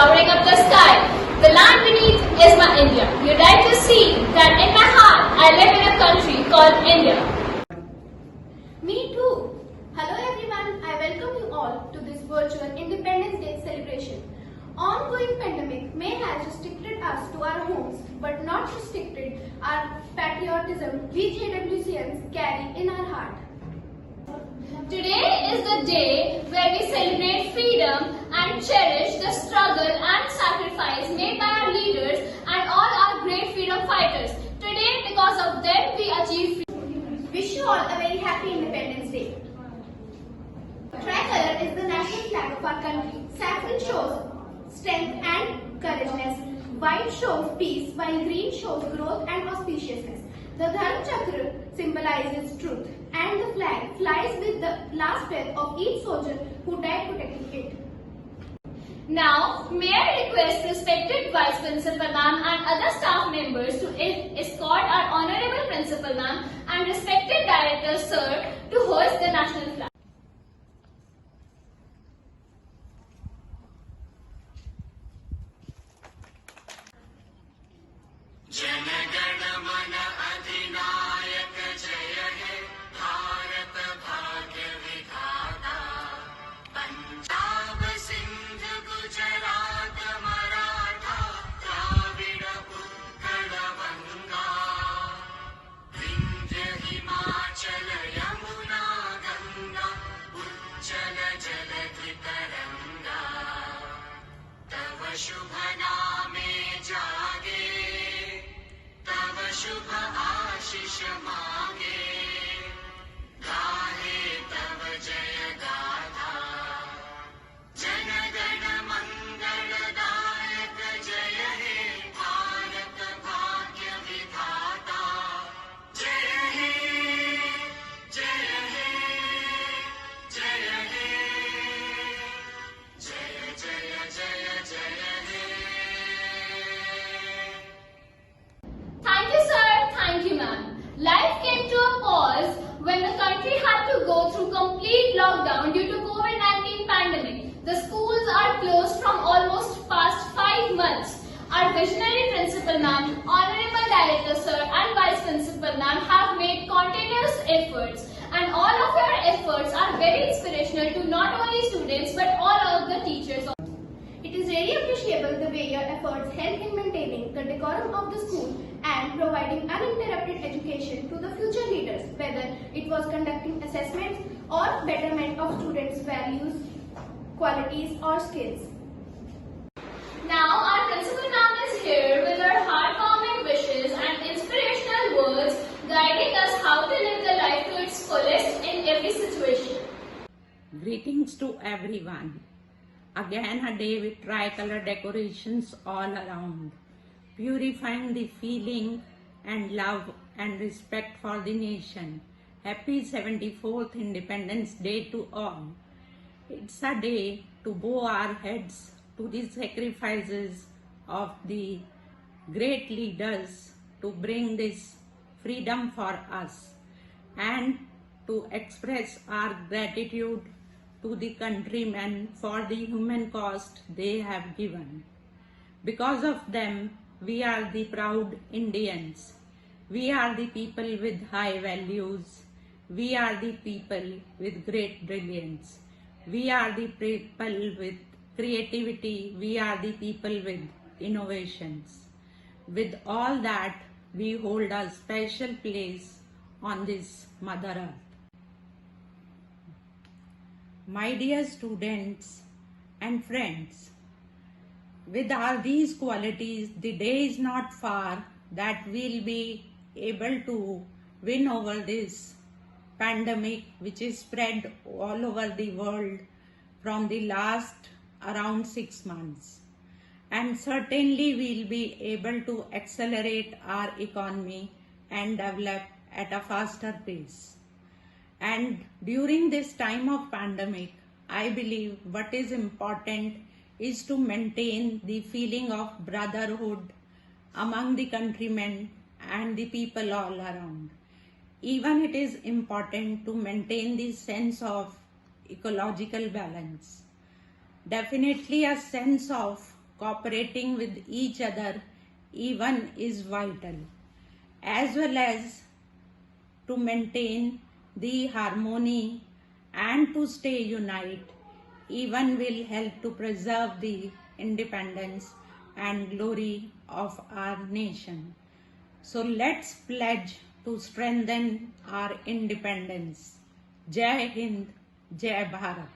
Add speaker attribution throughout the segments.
Speaker 1: towering up the sky. The land beneath is my India. You like to see that in my heart I live in a country called India.
Speaker 2: Me too. Hello everyone, I welcome you all to this virtual Independence Day celebration. Ongoing pandemic may have restricted us to our homes, but not restricted our patriotism we JWCNs carry in our heart.
Speaker 1: Today is the day where we celebrate freedom and cherish the struggle and sacrifice made by our leaders and all our great freedom fighters. Today, because of them, we achieve freedom.
Speaker 2: Wish you all a very happy Independence Day. Tricolor is the national flag of our country. Saffron shows strength and courageousness. White shows peace, while green shows growth and auspiciousness. The Dharma Chakra symbolizes truth, and the flag flies with the last breath of each soldier who died protecting it.
Speaker 1: Now, may I request respected Vice Principal Ma'am and other staff members to escort our Honorable Principal Ma'am and respected Director Sir to hoist the national flag.
Speaker 3: शुभ नामे जागे तव शुभ आशीष मांगे गाहे तव जय गाथा जन गण मंगलदायक जय हे भारत भाग्य विधाता जय हे जय हे जय हे जय जय जय जय
Speaker 1: Thank you, sir. Thank you, ma'am. Life came to a pause when the country had to go through complete lockdown due to COVID-19 pandemic. The schools are closed from almost past 5 months. Our visionary principal ma'am, honorable director sir and vice principal ma'am have made continuous efforts, and all of your efforts are very inspirational to not only students but all of the teachers.
Speaker 2: It is really appreciable the way your efforts help in maintaining the decorum of the school and providing uninterrupted education to the future leaders, whether it was conducting assessments or betterment of students' values, qualities or skills.
Speaker 1: Now our principal ma'am is here with her heartwarming wishes and inspirational words guiding us how to live the life to its fullest in every situation.
Speaker 4: Greetings to everyone. Again a day with tricolor decorations all around, purifying the feeling and love and respect for the nation. Happy 74th Independence Day to all. It's a day to bow our heads to the sacrifices of the great leaders to bring this freedom for us, and to express our gratitude to the countrymen for the human cost they have given. Because of them, we are the proud Indians. We are the people with high values. We are the people with great brilliance. We are the people with creativity. We are the people with innovations. With all that, we hold a special place on this Mother Earth. My dear students and friends, with all these qualities, the day is not far that we'll be able to win over this pandemic which is spread all over the world from the last around 6 months. And certainly we'll be able to accelerate our economy and develop at a faster pace. And during this time of pandemic, I believe what is important is to maintain the feeling of brotherhood among the countrymen and the people all around. Even it is important to maintain the sense of ecological balance. Definitely a sense of cooperating with each other even is vital, as well as to maintain the harmony and to stay united even will help to preserve the independence and glory of our nation. So let's pledge to strengthen our independence. Jai Hind, Jai Bharat.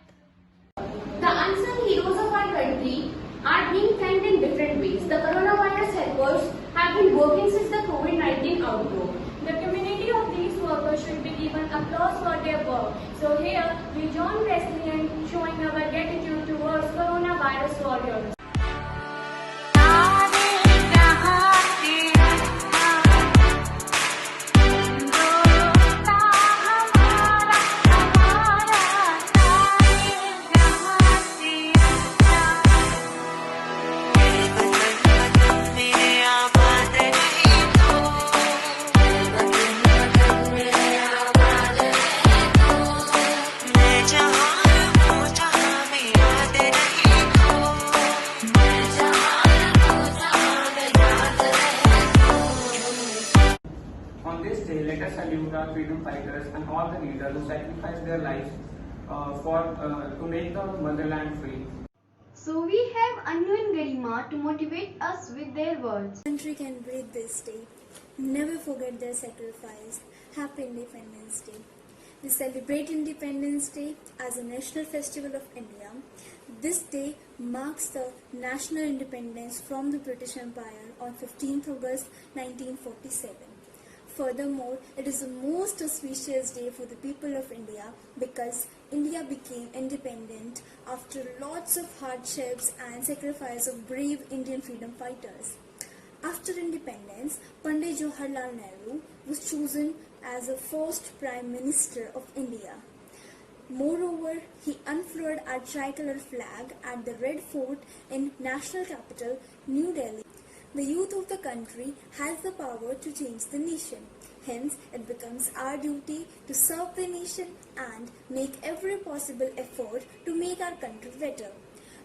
Speaker 2: The unsung heroes of our country are being thanked in different ways. The coronavirus helpers have been working since the COVID-19 outbreak.
Speaker 5: The community of these workers should be given applause for their work. So here we join Wesley in showing our gratitude towards coronavirus warriors.
Speaker 6: On this day, let us salute our freedom fighters and all the leaders who sacrificed their lives to make the motherland free.
Speaker 2: So we have Anu and Garima to motivate us with their words.
Speaker 7: Country can breathe this day. Never forget their sacrifice. Happy Independence Day. We celebrate Independence Day as a national festival of India. This day marks the national independence from the British Empire on 15th August 1947. Furthermore, it is the most auspicious day for the people of India because India became independent after lots of hardships and sacrifice of brave Indian freedom fighters. After independence, Pandit Jawaharlal Nehru was chosen as the first Prime Minister of India. Moreover, he unfurled our tricolor flag at the Red Fort in national capital, New Delhi. The youth of the country has the power to change the nation. Hence, it becomes our duty to serve the nation and make every possible effort to make our country better.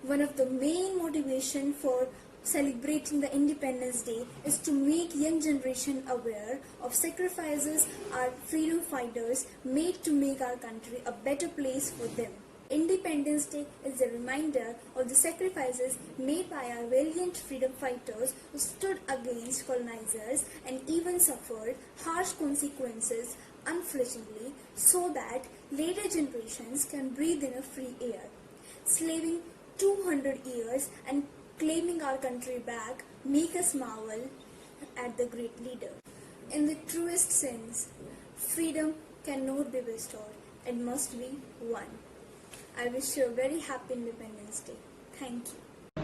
Speaker 7: One of the main motivation for celebrating the Independence Day is to make young generation aware of sacrifices our freedom fighters made to make our country a better place for them. Independence Day is a reminder of the sacrifices made by our valiant freedom fighters who stood against colonizers and even suffered harsh consequences unflinchingly so that later generations can breathe in a free air. Slaving 200 years and claiming our country back make us marvel at the great leader. In the truest sense, freedom cannot be restored. It must be won. I wish you a very happy Independence Day. Thank you.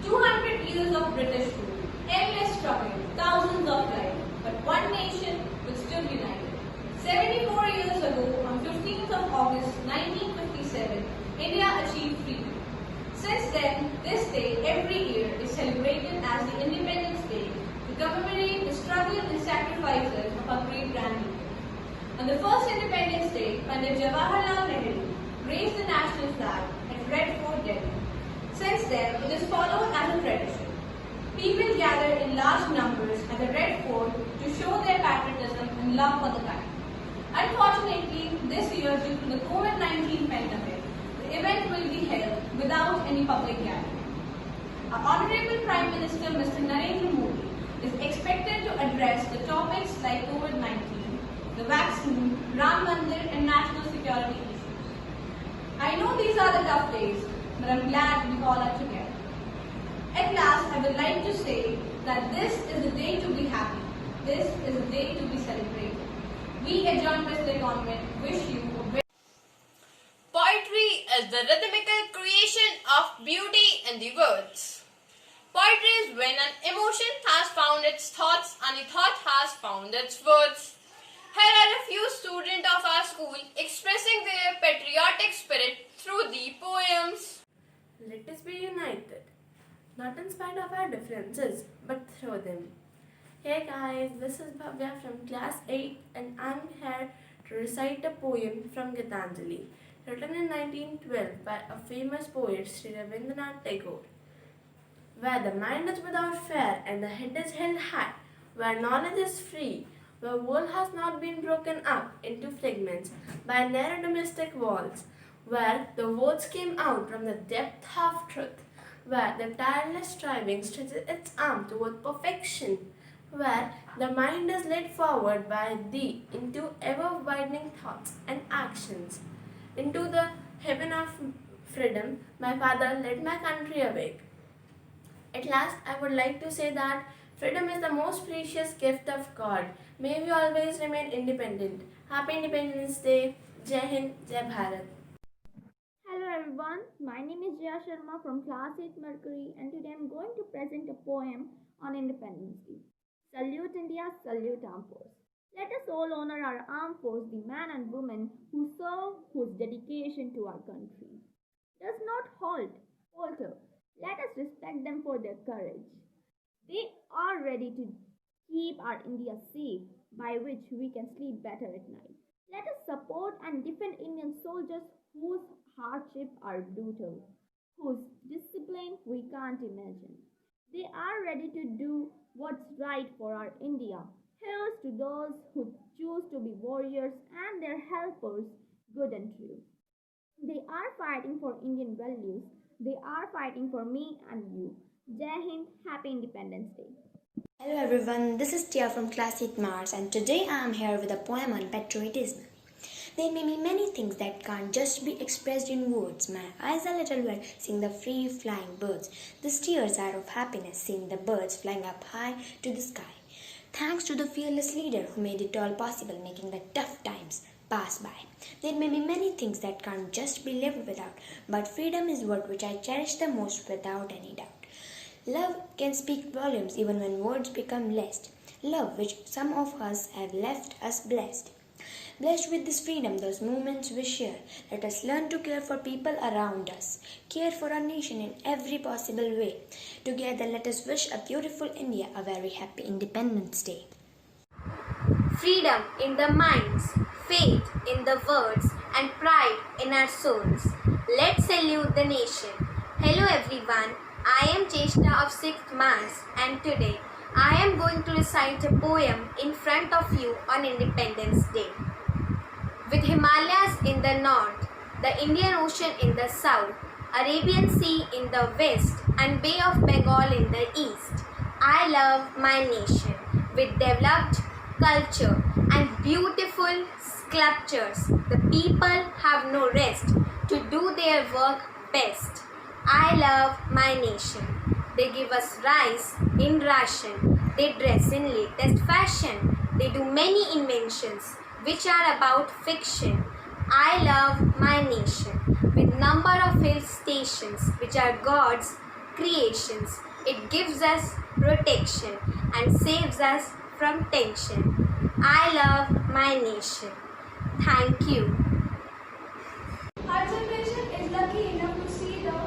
Speaker 8: 200 years of British rule, endless struggle, thousands of lives, but one nation was still united. 74 years ago, on 15th of August 1957, India achieved freedom. Since then, this day every year is celebrated as the Independence Day to commemorate the struggle and sacrifices of our great grandmothers. On the first Independence Day, Pandit Jawaharlal Nehru raised the national flag at Red Fort, Delhi. Since then, it is followed as a tradition. People gather in large numbers at the Red Fort to show their patriotism and love for the country. Unfortunately, this year, due to the COVID-19 pandemic, the event will be held without any public gathering. Our Honorable Prime Minister, Mr. Narendra Modi, is expected to address the topics like COVID-19, the vaccine, Ram Mandir, and national security issues. I know these are the tough days, but I'm glad we all are together. At last, I would like to say that this is a day to be happy. This is a day to be celebrated. We at John Wesley Convent wish you a very
Speaker 9: Poetry is the rhythmical creation of beauty in the words. Poetry is when an emotion has found its thoughts and the thought has found its words. Here are a few students of our school expressing their patriotic spirit through the poems.
Speaker 10: Let us be united, not in spite of our differences, but through them. Hey guys, this is Bhavya from class 8 and I'm here to recite a poem from Gitanjali, written in 1912 by a famous poet, Sri Rabindranath Tagore. where the mind is without fear and the head is held high, where knowledge is free, where world has not been broken up into fragments by narrow domestic walls, where the words came out from the depth of truth, where the tireless striving stretches its arm toward perfection, where the mind is led forward by thee into ever widening thoughts and actions, into the heaven of freedom, my father led my country awake. At last, I would like to say that freedom is the most precious gift of God. May we always remain independent. Happy Independence Day. Jai Hind, Jai Bharat.
Speaker 11: Hello everyone, my name is Jaya Sharma from Class 8 Mercury and today I am going to present a poem on Independence Day. Salute India, salute Armed Force. Let us all honor our armed force, the men and women who serve, whose dedication to our country does not falter. Let us respect them for their courage. They are ready to keep our India safe, by which we can sleep better at night. Let us support and defend Indian soldiers whose hardships are brutal, whose discipline we can't imagine. They are ready to do what's right for our India. Here's to those who choose to be warriors and their helpers, good and true. They are fighting for Indian values. They are fighting for me and you. Jai Hind, Happy Independence Day.
Speaker 12: Hello everyone, this is Tia from Class 8 Mars and today I am here with a poem on patriotism. There may be many things that can't just be expressed in words. My eyes are little wet seeing the free flying birds. The tears are of happiness seeing the birds flying up high to the sky. Thanks to the fearless leader who made it all possible, making the tough times pass by. There may be many things that can't just be lived without, but freedom is what which I cherish the most without any doubt. Love can speak volumes even when words become less. Love which some of us have left us blessed. Blessed with this freedom, those moments we share. Let us learn to care for people around us. Care for our nation in every possible way. Together, let us wish a beautiful India a very happy Independence Day.
Speaker 13: Freedom in the minds, faith in the words, and pride in our souls. Let's salute the nation. Hello everyone, I am Cheshta of 6th Mass and today I am going to recite a poem in front of you on Independence Day. With Himalayas in the north, the Indian Ocean in the south, Arabian Sea in the west, and Bay of Bengal in the east, I love my nation with developed culture and beautiful sculptures. The people have no rest to do their work best. I love my nation. They give us rice in ration. They dress in latest fashion. They do many inventions which are about fiction. I love my nation with number of hill stations which are God's creations. It gives us protection and saves us from tension. I love my nation. Thank you.
Speaker 2: Our generation is lucky enough to see the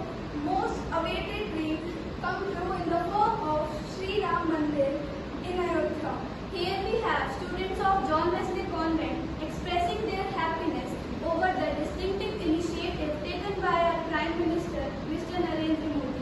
Speaker 2: most awaited dream come true in the work of Sri Ram Mandir in Ayodhya. Here we have students of John Wesley Convent expressing their happiness over the distinctive initiative taken by our Prime Minister, Mr. Narendra Modi.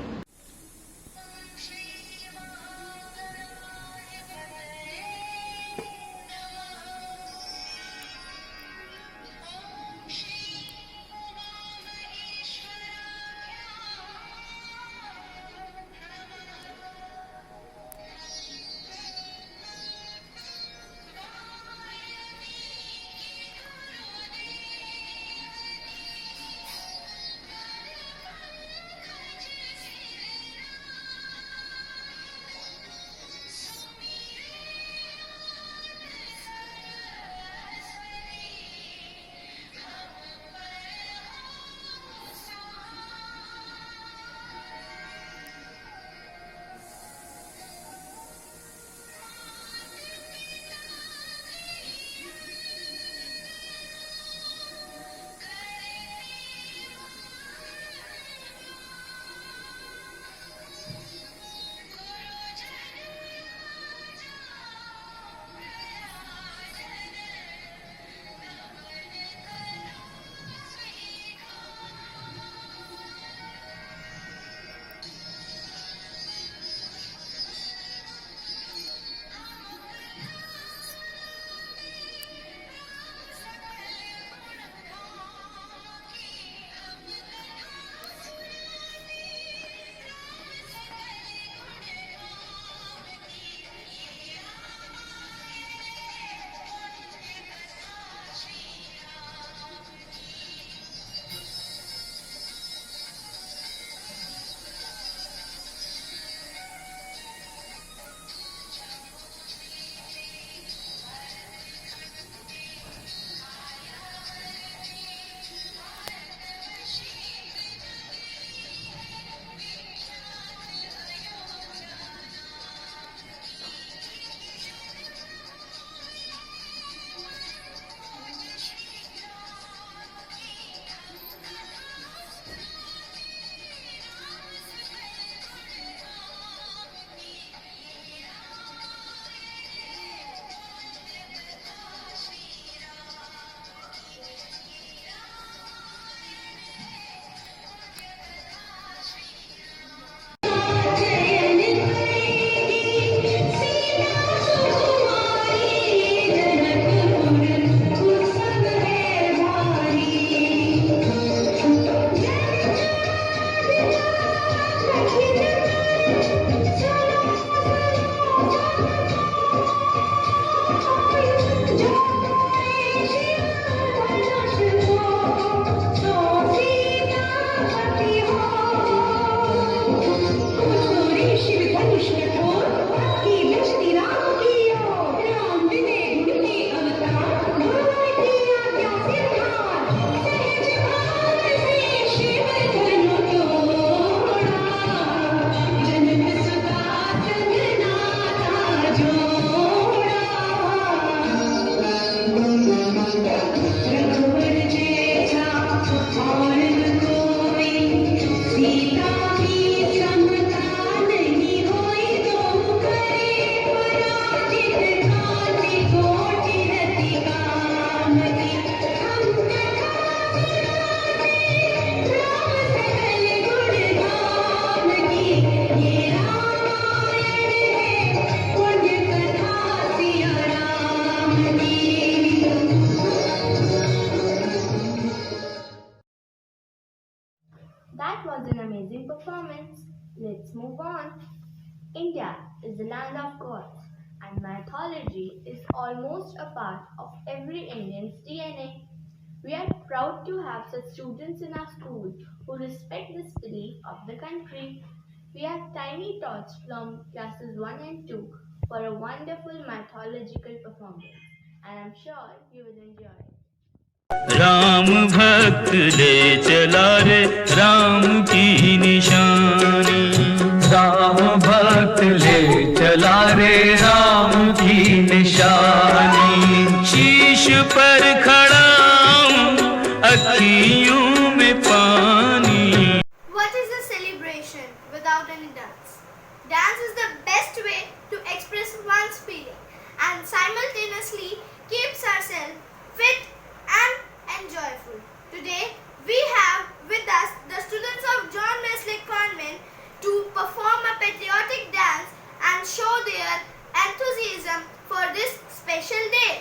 Speaker 10: That was an amazing performance. Let's move on. India is the land of gods, and mythology is almost a part of every Indian's DNA. We are proud to have such students in our school who respect this belief of the country. We have tiny tots from classes 1 and 2 for a wonderful mythological performance, and I'm sure you will enjoy it.
Speaker 14: Ram भक्त ले चला रे राम की निशानी, राम भक्त ले चला रे राम की निशानी, शीश पर खड़ा हूँ अखियों में पानी.
Speaker 2: What is a celebration without any dance? Dance is the best way to express one's feeling and simultaneously keeps ourselves fit and enjoyable. Today we have with us the students of John Wesley Convent to perform a patriotic dance and show their enthusiasm for this special day.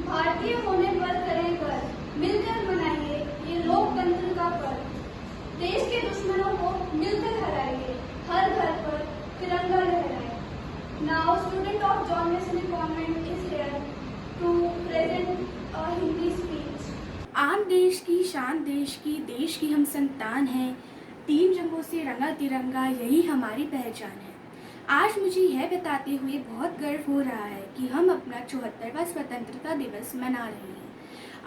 Speaker 15: भारतीय होने पर करें गर्व, मिलकर मनाइए ये लोकतंत्र का पर्व. देश के दुश्मनों को मिलकर हराइए, हर घर पर तिरंगा लहराए. Now, student of John Wesley Convent is here to present a Hindi speech.
Speaker 16: आम देश की शान देश की हम संतान हैं. 3 रंगों से रंगा तिरंगा यही हमारी पहचान है. आज मुझे यह बताते हुए बहुत गर्व हो रहा है कि हम अपना 74वां स्वतंत्रता दिवस मना रहे हैं.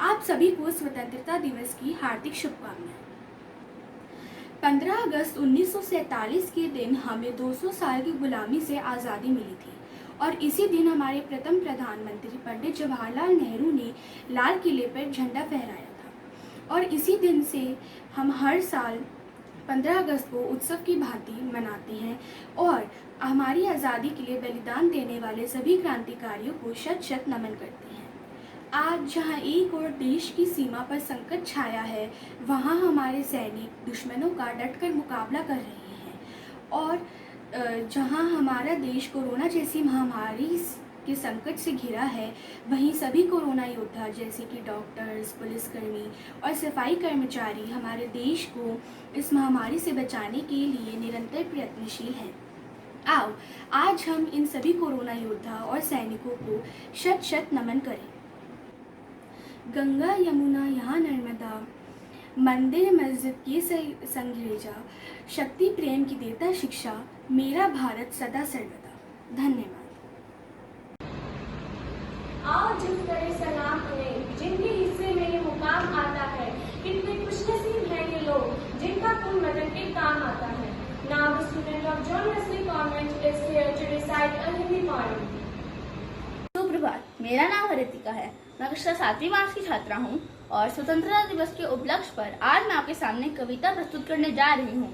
Speaker 16: आप सभी को स्वतंत्रता दिवस की हार्दिक शुभकामनाएं। 15 अगस्त 1947 के दिन हमें 200 साल की गुलामी से आज़ादी मिली थी और इसी दिन हमारे प्रथम प्रधानमंत्री पंडित जवाहरलाल नेहरू ने लाल किले पर झंडा फहराया था और इसी दिन से हम हर साल 15 अगस्त को उत्सव की भांति मनाते हैं और हमारी आज़ादी के लिए बलिदान देने वाले सभी क्रांतिकारियों को शत शत नमन करते हैं। आज जहां एक और देश की सीमा पर संकट छाया है, वहां हमारे सैनिक दुश्मनों का डटकर मुकाबला कर रहे हैं और जहां हमारा देश कोरोना जैसी महामारी के संकट से घिरा है, वहीं सभी कोरोना योद्धा जैसे कि डॉक्टर्स, पुलिसकर्मी और सफाई कर्मचारी हमारे देश को इस महामारी से बचाने के लिए निरंतर प्रयत्नशील हैं। आओ आज हम इन सभी कोरोना योद्धा और सैनिकों को शत शत नमन करें। गंगा यमुना यहाँ नर्मदा, मंदिर मस्जिद के संगरेजा, शक्ति प्रेम की देता शिक्षा, मेरा भारत सदा सर्वदा। धन्यवाद।
Speaker 5: आओ जिस करें सलाम उन्हें जिनके हिस्से में ये मुकाम आता है। कितने खुशनसीब हैं ये लोग जिनका कुल मदद के काम आता है। Now the student of John Wesley Convent is here to recite a Hindi poem.
Speaker 17: सुप्रभात, मेरा नाम रितिका है। मैं कक्षा 7वीं मार्च की छात्रा हूँ और स्वतंत्रता दिवस के उपलक्ष्य पर आज मैं आपके सामने कविता प्रस्तुत करने जा रही हूँ।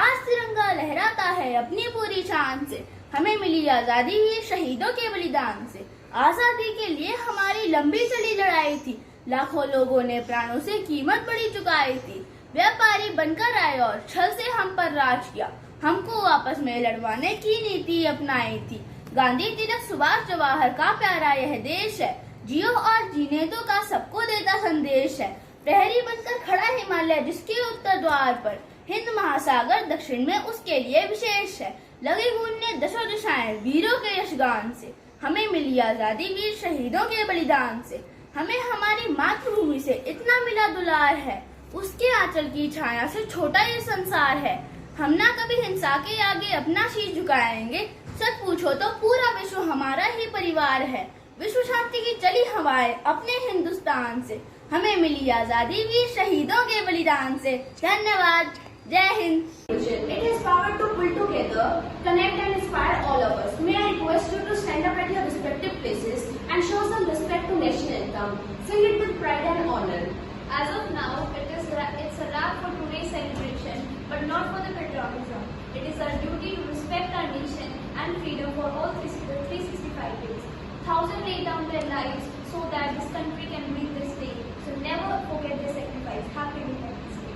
Speaker 17: आज तिरंगा लहराता है अपनी पूरी शान से, हमें मिली आजादी ये शहीदों के बलिदान से। आजादी के लिए हमारी लंबी चली लड़ाई थी, लाखों लोगों ने प्राणों से कीमत बड़ी चुकाई थी। व्यापारी बनकर आए और छल से हम पर राज किया, हमको आपस में लड़वाने की नीति अपनाई थी। गांधी तिलक सुभाष जवाहर का प्यारा यह देश है, जियो और जीने दो का सबको देता संदेश है। प्रहरी बनकर खड़ा हिमालय जिसके उत्तर द्वार पर, हिंद महासागर दक्षिण में उसके लिए विशेष है। लगे गूंजने दशों दिशाएं वीरों के यशगान से, हमें मिली आजादी वीर शहीदों के बलिदान से। हमें हमारी मातृभूमि से इतना मिला दुलार है, उसके आंचल की छाया से छोटा ये संसार है। हम ना कभी हिंसा के आगे अपना शीश झुकाएंगे, सच पूछो तो पूरा विश्व हमारा ही परिवार है। विश्व शांति की चली हवाएं अपने हिंदुस्तान से, हमें मिली आजादी वीर शहीदों के बलिदान से। धन्यवाद। जय Hind.
Speaker 2: It has power to pull together, connect and inspire all of us. May I request you to stand up at your respective places and show some respect to national anthem. Sing it with pride and honor.
Speaker 1: As of now, it's a wrap for today's celebration, but not for the patriotism. It is our duty to respect our nation and freedom for all 365 days. Thousands laid down their lives so that this country can breathe this day. So never forget their sacrifice. Happy Independence Day.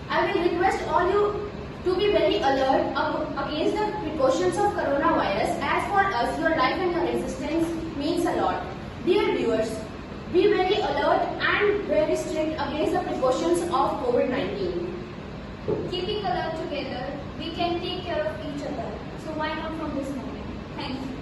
Speaker 2: I will request all you to be very alert against the precautions of coronavirus. As for us, your life and your existence means a lot. Dear viewers, be very alert and very strict against the precautions of COVID-19.
Speaker 1: Keeping alert together, we can take care of each other. So why not from this moment? Thank you.